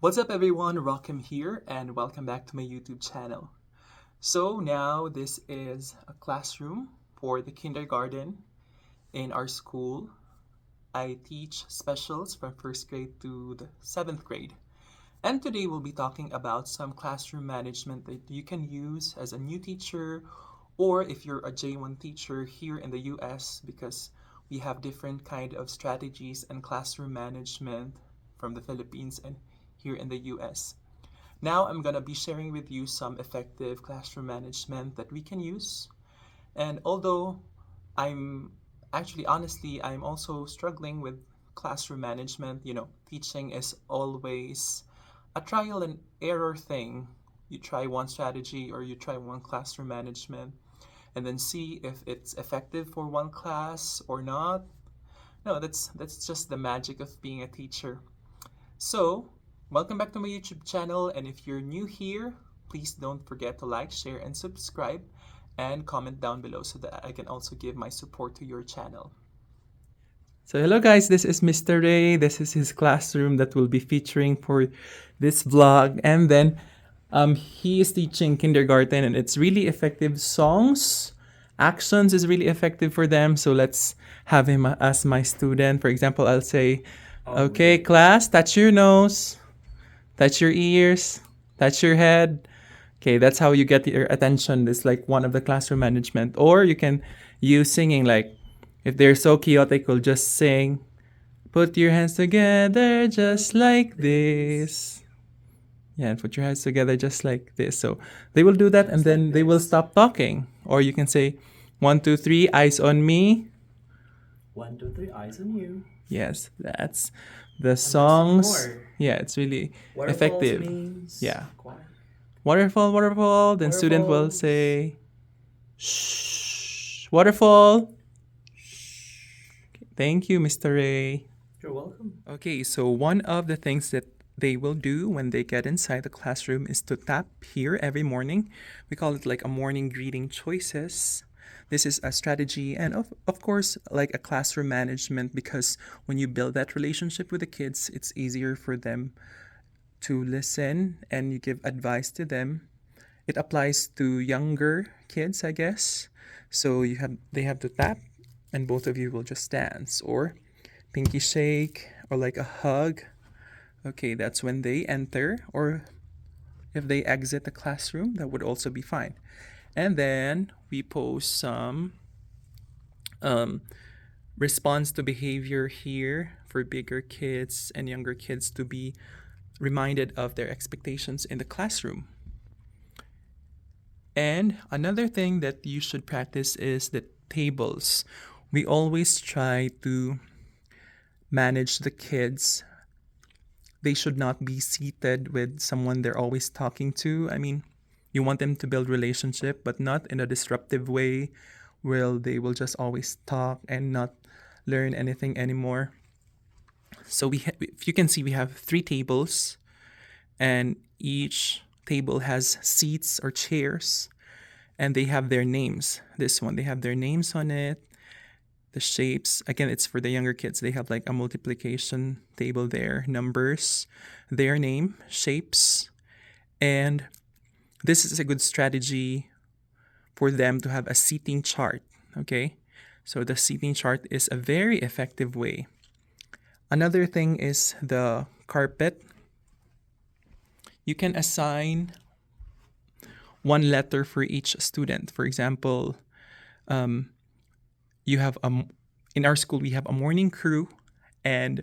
What's up everyone, Rockham here and welcome back to my YouTube channel. So now this is a classroom for the kindergarten in our school. I teach specials from 1st grade to the 7th grade. And today we'll be talking about some classroom management that you can use as a new teacher or if you're a J1 teacher here in the US because we have different kind of strategies and classroom management from the Philippines and here in the US. Now I'm gonna be sharing with you some effective classroom management that we can use. And although I'm honestly, I'm also struggling with classroom management. Teaching is always a trial and error thing. You try one strategy or you try one classroom management and then see if it's effective for one class or not. No, that's just the magic of being a teacher. So, welcome back to my YouTube channel, and if you're new here, please don't forget to like, share, and subscribe, and comment down below so that I can also give my support to your channel. So hello guys, this is Mr. Ray. This is his classroom that we'll be featuring for this vlog. And then he is teaching kindergarten and it's really effective songs. Actions is really effective for them. So let's have him as my student. For example, I'll say, okay, class, touch your nose, touch your ears, touch your head. Okay, that's how you get your attention. It's like one of the classroom management. Or you can use singing, like if they're so chaotic, we'll just sing, put your hands together just like this. Yeah, and put your hands together just like this. So they will do that and then they will stop talking. Or you can say, 1, 2, 3, eyes on me. 1, 2, 3, eyes on you. Yes, that's the songs. Yeah, it's really Waterfalls effective. means Yeah. quiet. Waterfall, waterfall. Then student will say, shh, waterfall. Thank you, Mr. Ray. You're welcome. Okay, so one of the things that they will do when they get inside the classroom is to tap here every morning. We call it like a morning greeting choices. This is a strategy and of course like a classroom management because when you build that relationship with the kids, it's easier for them to listen and you give advice to them. It applies to younger kids, I guess. So they have to tap and both of you will just dance or pinky shake or like a hug. Okay, that's when they enter, or if they exit the classroom, that would also be fine. And then we post some response to behavior here for bigger kids and younger kids to be reminded of their expectations in the classroom. And another thing that you should practice is the tables. We always try to manage the kids. They should not be seated with someone they're always talking to. I mean, you want them to build relationship, but not in a disruptive way where they will just always talk and not learn anything anymore. So if you can see, we have 3 tables and each table has seats or chairs and they have their names. This one, they have their names on it. The shapes, again, it's for the younger kids. They have like a multiplication table there, numbers, their name, shapes. And this is a good strategy for them to have a seating chart, okay? So the seating chart is a very effective way. Another thing is the carpet. You can assign one letter for each student. For example, you have in our school we have a morning crew and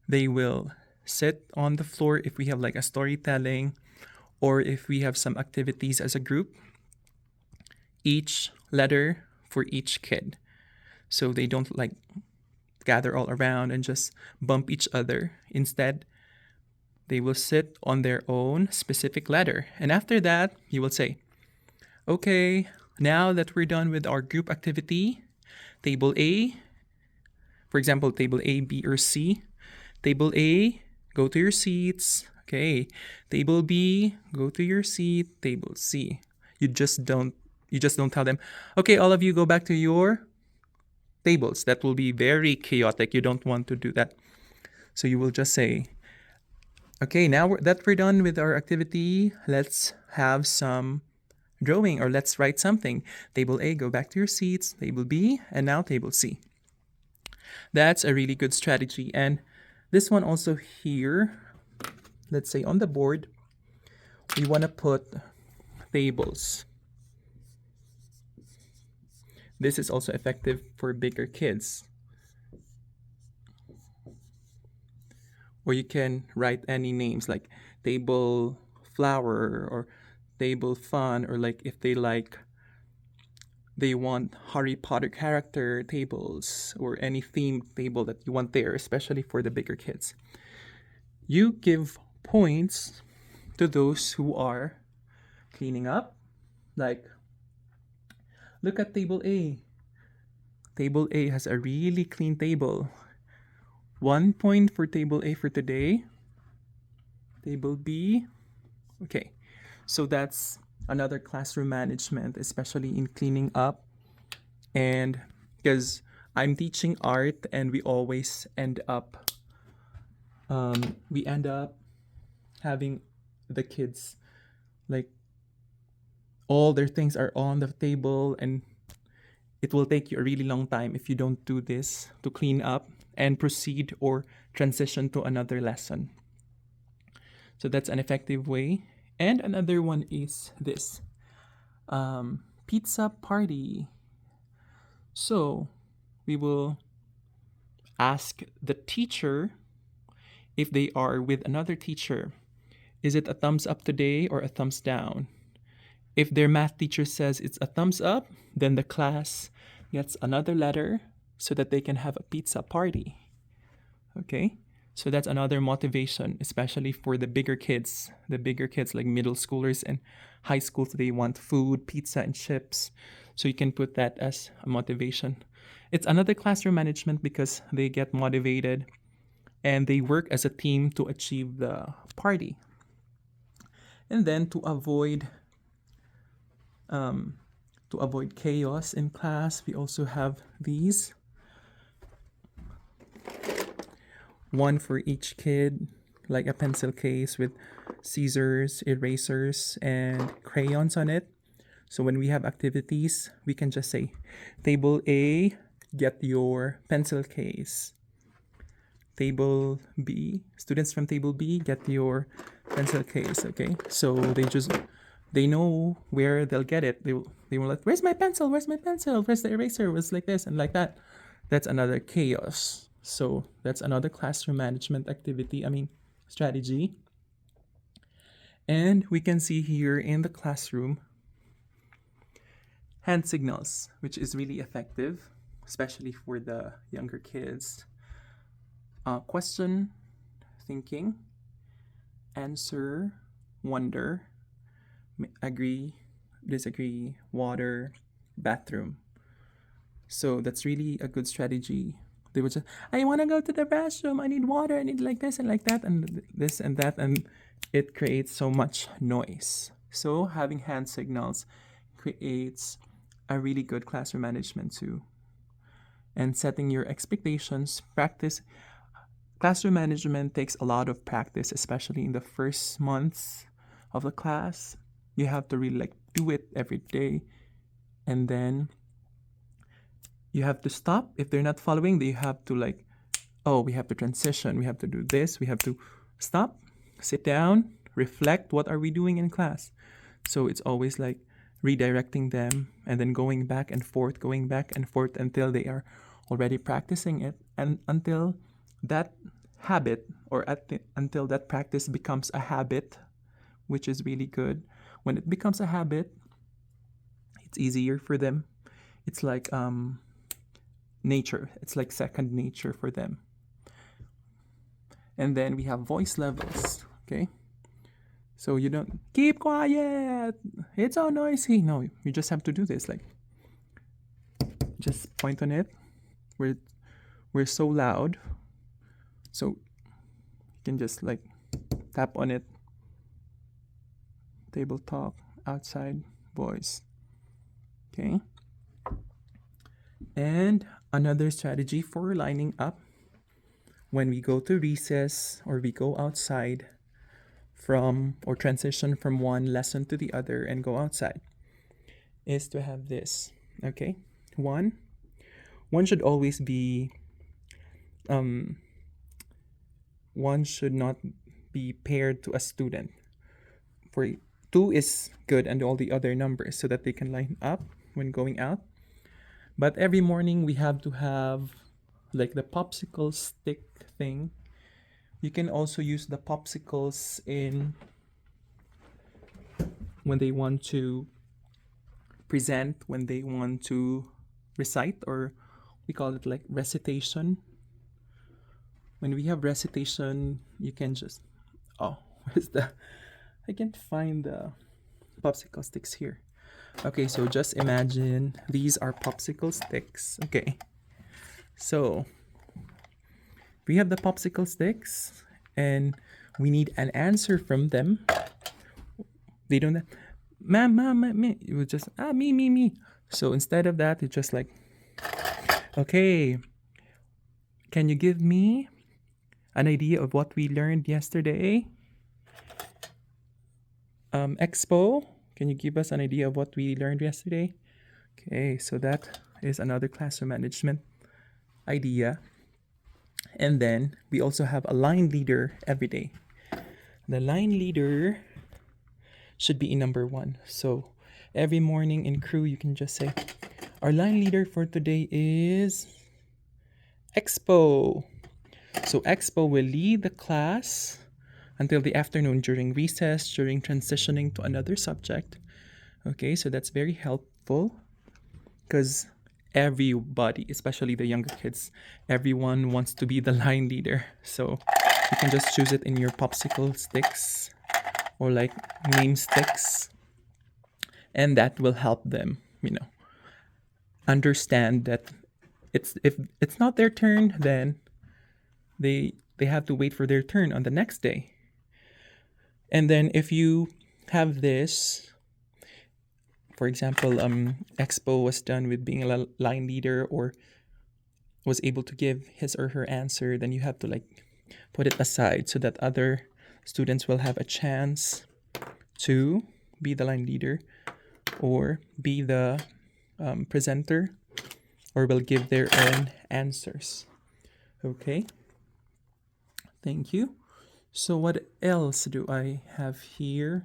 they will sit on the floor if we have like a storytelling or if we have some activities as a group, each letter for each kid, so they don't like gather all around and just bump each other. Instead, they will sit on their own specific letter, and after that you will say, okay, now that we're done with our group activity, table A, for example, table A, B, or C. Table A, go to your seats. Okay. Table B, go to your seat. Table C. You just don't tell them, okay, all of you go back to your tables. That will be very chaotic. You don't want to do that. So you will just say, Okay, now that we're done with our activity, let's have some drawing or let's write something. Table A, go back to your seats. Table B, and now table C. That's a really good strategy. And this one also here, let's say on the board, we want to put tables. This is also effective for bigger kids. Or you can write any names like table flower or table fun, or like if they want Harry Potter character tables or any themed table that you want there, especially for the bigger kids. You give points to those who are cleaning up. Like, look at table A. Table A has a really clean table. 1 point for table A for today. Table B. Okay, so that's another classroom management, especially in cleaning up. And because I'm teaching art, and we end up having the kids like all their things are on the table, and it will take you a really long time if you don't do this to clean up and proceed or transition to another lesson. So that's an effective way. And another one is this pizza party. So we will ask the teacher if they are with another teacher. Is it a thumbs up today or a thumbs down? If their math teacher says it's a thumbs up, then the class gets another letter so that they can have a pizza party. Okay? So that's another motivation, especially for the bigger kids. The bigger kids, like middle schoolers and high schools, they want food, pizza, and chips. So you can put that as a motivation. It's another classroom management because they get motivated and they work as a team to achieve the party. And then to avoid chaos in class, we also have these. One for each kid, like a pencil case with scissors, erasers, and crayons on it. So when we have activities, we can just say, table A, get your pencil case. Table B, students from table B, get your pencil case. Okay, so they know where they'll get it. They will like, where's my pencil? Where's my pencil? Where's the eraser? It was like this and like that. That's another chaos. So that's another classroom management activity. Strategy. And we can see here in the classroom hand signals, which is really effective, especially for the younger kids. Question, thinking, answer, wonder, agree, disagree, water, bathroom. So that's really a good strategy. They would say, I want to go to the restroom, I need water, I need like this and like that, and this and that, and it creates so much noise. So having hand signals creates a really good classroom management too. And setting your expectations, practice. Classroom management takes a lot of practice, especially in the first months of the class. You have to really do it every day, and then you have to stop if they're not following. You have to we have to transition. We have to do this. We have to stop, sit down, reflect. What are we doing in class? So it's always redirecting them and then going back and forth until they are already practicing it, and until that habit until that practice becomes a habit, which is really good. When it becomes a habit, it's easier for them. It's like nature. It's like second nature for them. And then we have voice levels. Okay, so you don't keep quiet, it's so noisy. No, you just have to do this, just point on it. We're so loud, so you can just tap on it. Table talk, outside voice. Okay, and another strategy for lining up when we go to recess or we go outside, from or transition from one lesson to the other and go outside is to have this. Okay, one should always be one should not be paired to a student. For two is good and all the other numbers so that they can line up when going out. But every morning we have to have like the popsicle stick thing. You can also use the popsicles in when they want to present, when they want to recite, or we call it like recitation. When we have recitation, you can just where's the I can't find the popsicle sticks here. Okay, so just imagine these are popsicle sticks. Okay, so we have the popsicle sticks and we need an answer from them. They don't, ma'am, me. It was just, me. So instead of that, it's just like, okay, can you give me an idea of what we learned yesterday? Expo, can you give us an idea of what we learned yesterday? Okay, so that is another classroom management idea. And then we also have a line leader every day. The line leader should be in number 1. So every morning in crew, you can just say, our line leader for today is Expo. So Expo will lead the class until the afternoon during recess, during transitioning to another subject. Okay, so that's very helpful because everybody, especially the younger kids, everyone wants to be the line leader. So you can just choose it in your popsicle sticks or like name sticks, and that will help them, understand that if it's not their turn, then they have to wait for their turn on the next day. And then if you have this, for example, Expo was done with being a line leader or was able to give his or her answer, then you have to like put it aside so that other students will have a chance to be the line leader or be the presenter, or will give their own answers. Okay, thank you. So what else do I have here?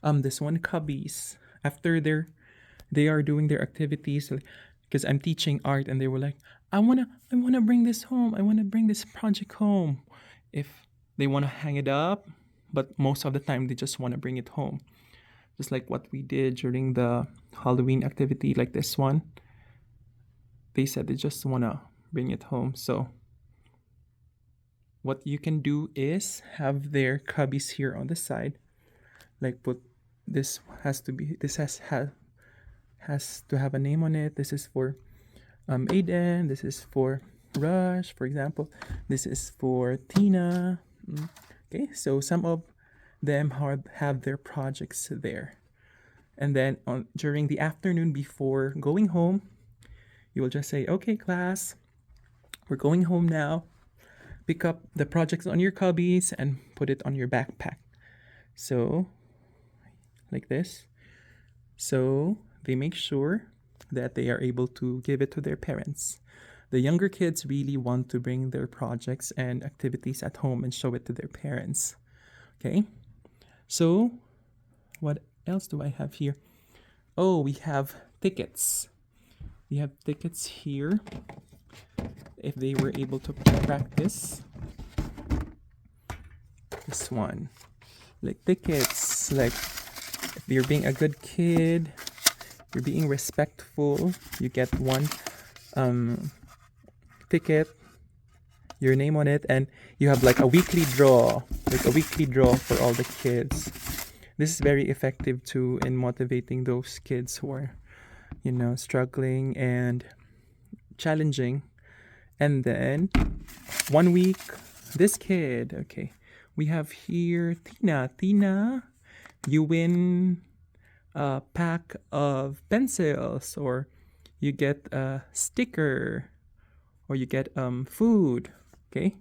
This one, cubbies. After they are doing their activities, because I'm teaching art, and they were like, I wanna bring this home. I wanna bring this project home. If they wanna hang it up, but most of the time they just wanna bring it home. Just like what we did during the Halloween activity, like this one. They said they just wanna bring it home. So what you can do is have their cubbies here on the side. Like put this has to have a name on it. This is for Aiden. This is for Rush, for example. This is for Tina. Okay, so some of them have their projects there. And then during the afternoon before going home, you will just say, okay, class, we're going home now. Pick up the projects on your cubbies and put it on your backpack. So, like this. So they make sure that they are able to give it to their parents. The younger kids really want to bring their projects and activities at home and show it to their parents. Okay? So, what else do I have here? Oh, we have tickets. We have tickets here. If they were able to practice this one, like tickets, like if you're being a good kid, you're being respectful, you get one ticket, your name on it, and you have like a weekly draw for all the kids. This is very effective too in motivating those kids who are, struggling and challenging. And then 1 week, this kid, okay, we have here Tina, you win a pack of pencils, or you get a sticker, or you get food. Okay,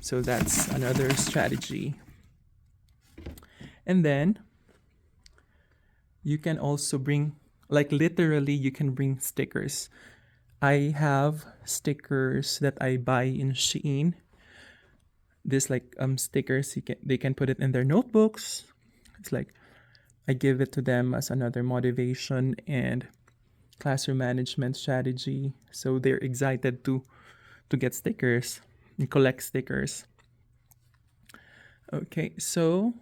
so that's another strategy. And then you can also bring, like, literally, you can bring stickers. I have stickers that I buy in Shein. This like stickers they can put it in their notebooks. It's like I give it to them as another motivation and classroom management strategy. So they're excited to get stickers and collect stickers. Okay, so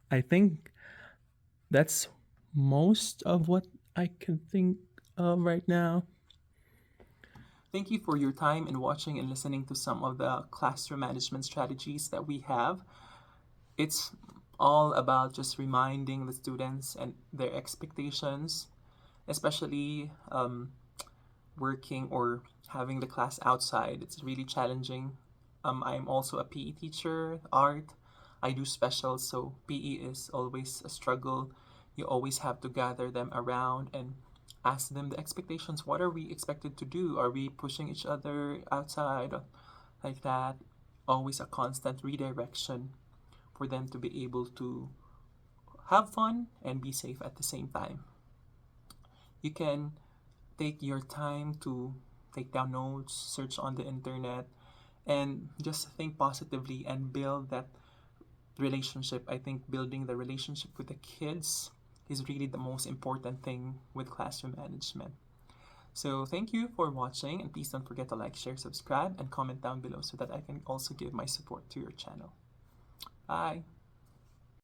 I think that's most of what I can think of right now. Thank you for your time in watching and listening to some of the classroom management strategies that we have. It's all about just reminding the students and their expectations, especially working or having the class outside. It's really challenging. I'm also a PE teacher, art. I do specials, so PE is always a struggle. You always have to gather them around and ask them the expectations. What are we expected to do? Are we pushing each other outside like that? Always a constant redirection for them to be able to have fun and be safe at the same time. You can take your time to take down notes, search on the internet, and just think positively and build that relationship. I think building the relationship with the kids is really the most important thing with classroom management. So thank you for watching, and please don't forget to like, share, subscribe, and comment down below so that I can also give my support to your channel. Bye!